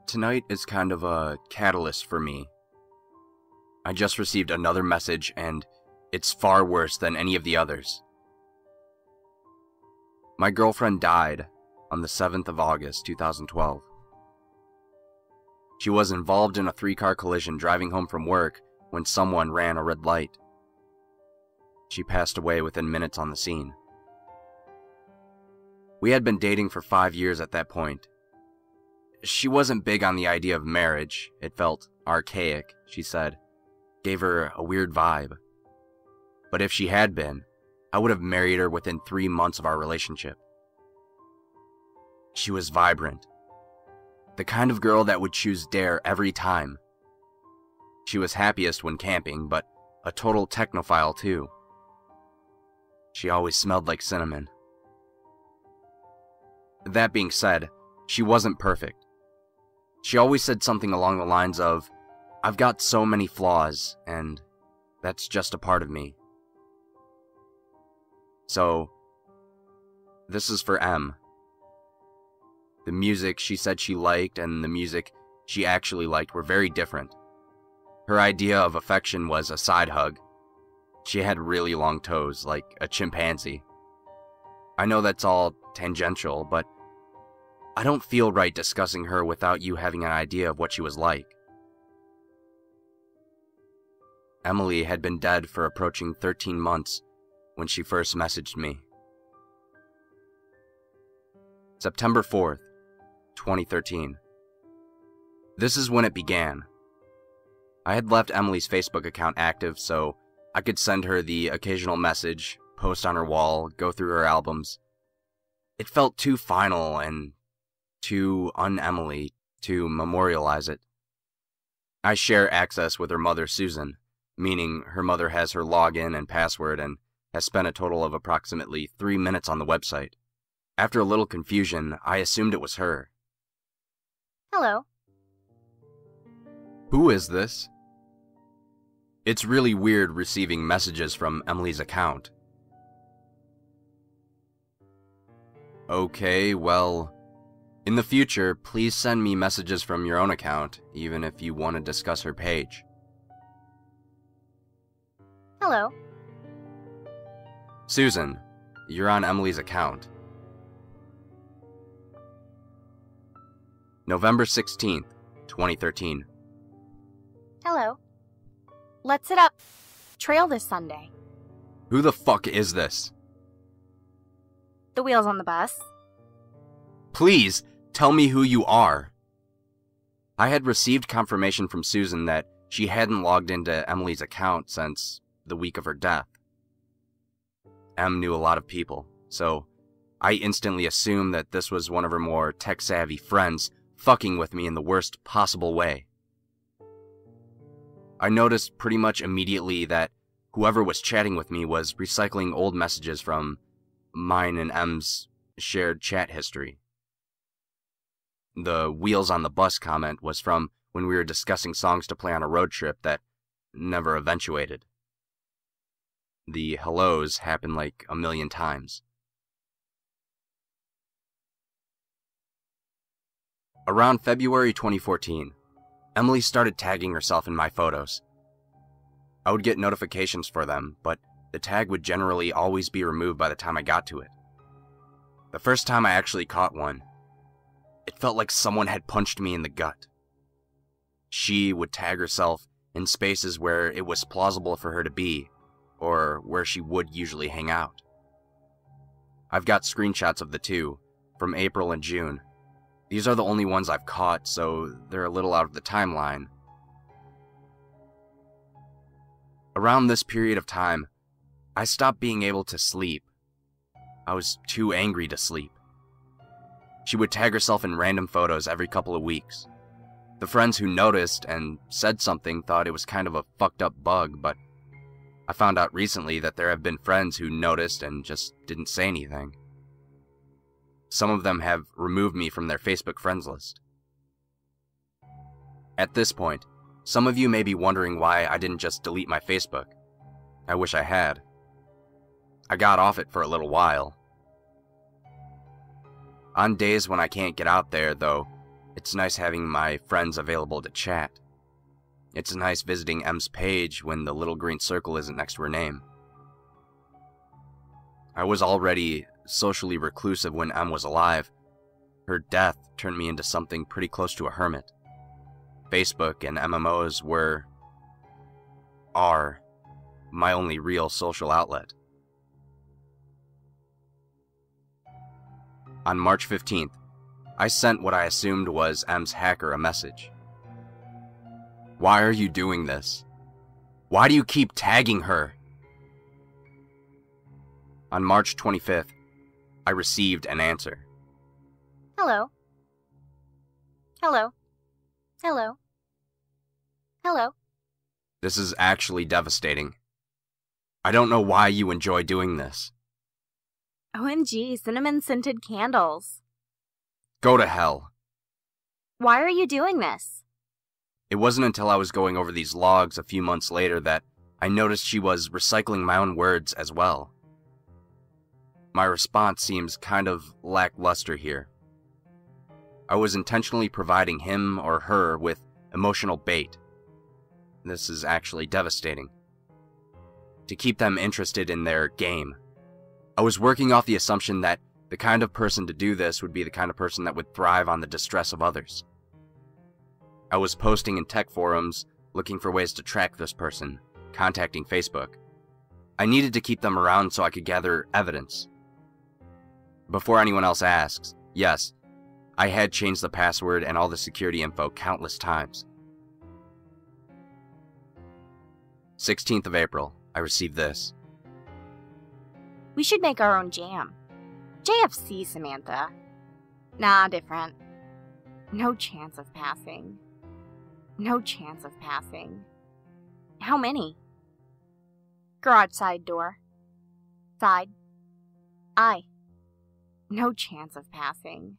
Tonight is kind of a catalyst for me. I just received another message, and it's far worse than any of the others. My girlfriend died on the 7th of August, 2012. She was involved in a 3-car collision driving home from work when someone ran a red light. She passed away within minutes on the scene. We had been dating for 5 years at that point. She wasn't big on the idea of marriage. It felt archaic, she said. Gave her a weird vibe. But if she had been, I would have married her within 3 months of our relationship. She was vibrant. The kind of girl that would choose dare every time. She was happiest when camping, but a total technophile too. She always smelled like cinnamon. That being said, she wasn't perfect. She always said something along the lines of, "I've got so many flaws, and that's just a part of me." So, this is for M. The music she said she liked and the music she actually liked were very different. Her idea of affection was a side hug. She had really long toes, like a chimpanzee. I know that's all tangential, but I don't feel right discussing her without you having an idea of what she was like. Emily had been dead for approaching 13 months when she first messaged me. September 4th, 2013. This is when it began. I had left Emily's Facebook account active so I could send her the occasional message, post on her wall, go through her albums. It felt too final and too un-Emily to memorialize it. I share access with her mother, Susan, meaning her mother has her login and password and has spent a total of approximately 3 minutes on the website. After a little confusion, I assumed it was her. Hello. Who is this? It's really weird receiving messages from Emily's account. Okay, well, in the future, please send me messages from your own account, even if you want to discuss her page. Hello. Susan, you're on Emily's account. November 16th, 2013. Hello. Let's hit up trail this Sunday. Who the fuck is this? The wheels on the bus. Please, tell me who you are. I had received confirmation from Susan that she hadn't logged into Emily's account since the week of her death. Em knew a lot of people, so I instantly assumed that this was one of her more tech-savvy friends fucking with me in the worst possible way. I noticed pretty much immediately that whoever was chatting with me was recycling old messages from mine and M's shared chat history. The wheels on the bus comment was from when we were discussing songs to play on a road trip that never eventuated. The hellos happened like a million times. Around February 2014, Emily started tagging herself in my photos. I would get notifications for them, but the tag would generally always be removed by the time I got to it. The first time I actually caught one, it felt like someone had punched me in the gut. She would tag herself in spaces where it was plausible for her to be, or where she would usually hang out. I've got screenshots of the two, from April and June. These are the only ones I've caught, so they're a little out of the timeline. Around this period of time, I stopped being able to sleep. I was too angry to sleep. She would tag herself in random photos every couple of weeks. The friends who noticed and said something thought it was kind of a fucked up bug, but I found out recently that there have been friends who noticed and just didn't say anything. Some of them have removed me from their Facebook friends list. At this point, some of you may be wondering why I didn't just delete my Facebook. I wish I had. I got off it for a little while. On days when I can't get out there, though, It's nice having my friends available to chat. It's nice visiting M's page when the little green circle isn't next to her name. I was already socially reclusive when M was alive. Her death turned me into something pretty close to a hermit. Facebook and MMOs are my only real social outlet. On March 15th, I sent what I assumed was M's hacker a message. Why are you doing this? Why do you keep tagging her? On March 25th, I received an answer. Hello. Hello. Hello. Hello. This is actually devastating. I don't know why you enjoy doing this. OMG, cinnamon-scented candles. Go to hell. Why are you doing this? It wasn't until I was going over these logs a few months later that I noticed she was recycling my own words as well. My response seems kind of lackluster here. I was intentionally providing him or her with emotional bait. This is actually devastating. To keep them interested in their game. I was working off the assumption that the kind of person to do this would be the kind of person that would thrive on the distress of others. I was posting in tech forums, looking for ways to track this person, contacting Facebook. I needed to keep them around so I could gather evidence. Before anyone else asks, yes, I had changed the password and all the security info countless times. 16th of April, I received this. We should make our own jam. JFC, Samantha. Nah, different. No chance of passing. No chance of passing. How many? Garage side door. Side. I. No chance of passing.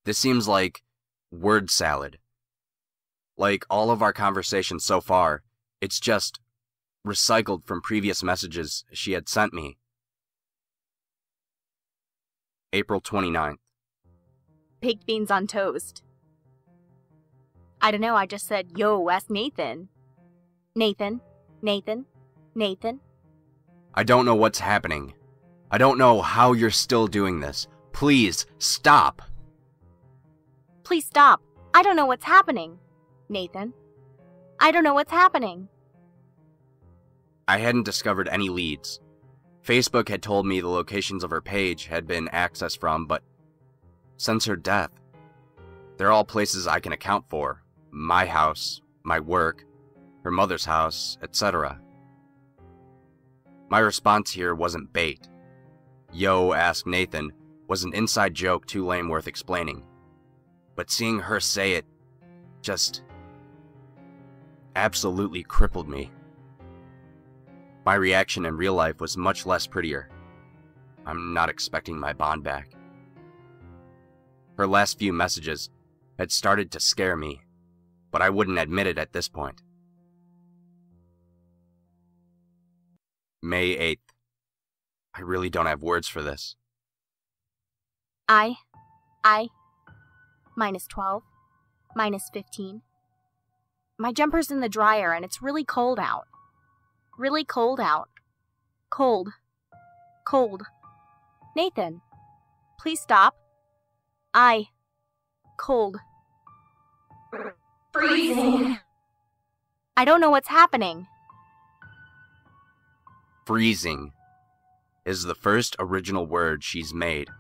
This seems like word salad. Like all of our conversations so far, it's just recycled from previous messages she had sent me. April 29th. Baked beans on toast. I don't know, I just said, yo, ask Nathan. Nathan, Nathan, Nathan. I don't know what's happening. I don't know how you're still doing this. Please, stop. Please stop. I don't know what's happening. Nathan. I don't know what's happening. I hadn't discovered any leads. Facebook had told me the locations of her page had been accessed from, but since her death, they're all places I can account for. My house, my work, her mother's house, etc. My response here wasn't bait. Yo, ask Nathan was an inside joke too lame worth explaining. But seeing her say it just absolutely crippled me. My reaction in real life was much less prettier. I'm not expecting my bond back. Her last few messages had started to scare me, but I wouldn't admit it at this point. May 8th. I really don't have words for this. I, -12, -15. My jumper's in the dryer and it's really cold out. Really cold out. Cold. Cold. Nathan, please stop. Cold. Freezing. I don't know what's happening. Freezing is the first original word she's made.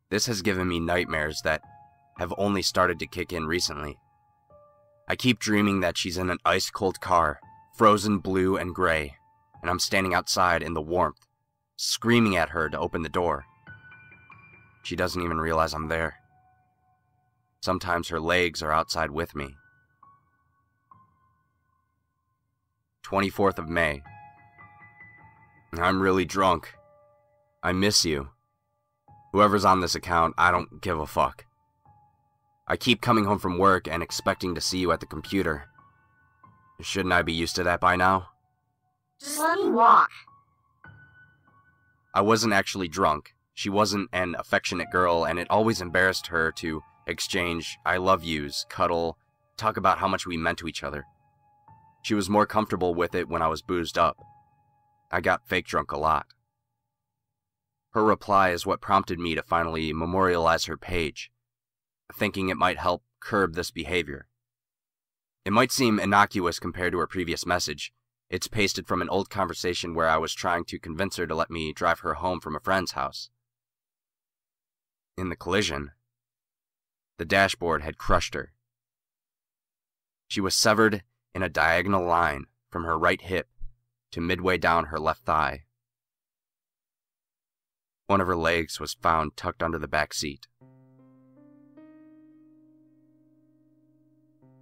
This has given me nightmares that have only started to kick in recently. I keep dreaming that she's in an ice-cold car, frozen blue and gray, and I'm standing outside in the warmth, screaming at her to open the door. She doesn't even realize I'm there. Sometimes her legs are outside with me. 24th of May. I'm really drunk. I miss you. Whoever's on this account, I don't give a fuck. I keep coming home from work and expecting to see you at the computer. Shouldn't I be used to that by now? Just let me walk. I wasn't actually drunk. She wasn't an affectionate girl, and it always embarrassed her to exchange I love yous, cuddle, talk about how much we meant to each other. She was more comfortable with it when I was boozed up. I got fake drunk a lot. Her reply is what prompted me to finally memorialize her page, thinking it might help curb this behavior. It might seem innocuous compared to her previous message. It's pasted from an old conversation where I was trying to convince her to let me drive her home from a friend's house. In the collision, the dashboard had crushed her. She was severed in a diagonal line from her right hip to midway down her left thigh. One of her legs was found tucked under the back seat.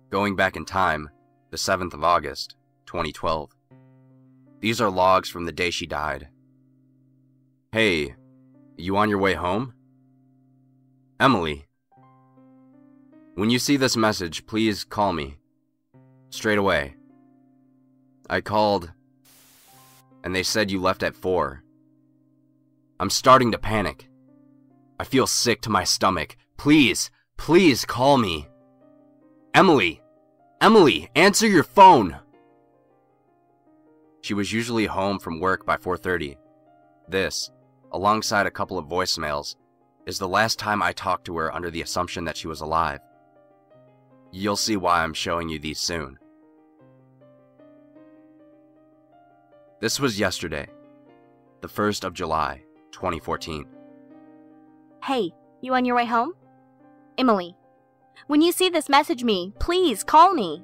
Going back in time, the 7th of August, 2012. These are logs from the day she died. Hey, you on your way home? Emily. When you see this message, please call me. Straight away. I called, and they said you left at 4. I'm starting to panic. I feel sick to my stomach. Please, please call me. Emily! Emily, answer your phone! She was usually home from work by 4:30. This, alongside a couple of voicemails, is the last time I talked to her under the assumption that she was alive. You'll see why I'm showing you these soon. This was yesterday, the 1st of July, 2014. Hey, you on your way home? Emily. When you see this, message me. Please call me.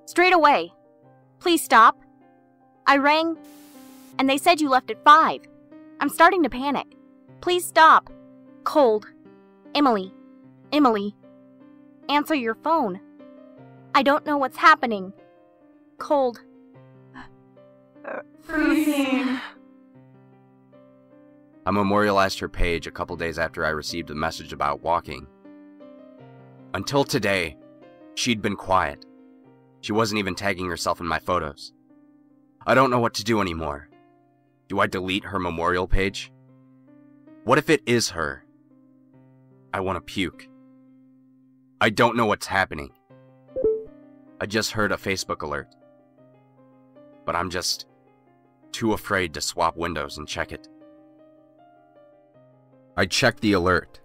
Straight away. Please stop. I rang, and they said you left at 5. I'm starting to panic. Please stop. Cold. Emily. Emily. Answer your phone. I don't know what's happening. Cold. Freezing. I memorialized her page a couple days after I received a message about walking. Until today, she'd been quiet. She wasn't even tagging herself in my photos. I don't know what to do anymore. Do I delete her memorial page? What if it is her? I want to puke. I don't know what's happening. I just heard a Facebook alert. But I'm just too afraid to swap windows and check it. I checked the alert.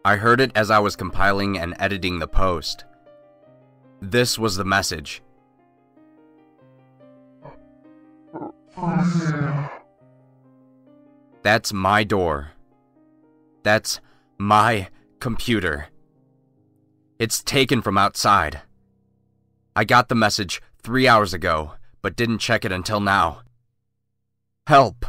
I heard it as I was compiling and editing the post. This was the message. That's my door. That's my computer. It's taken from outside. I got the message 3 hours ago, but didn't check it until now. Help!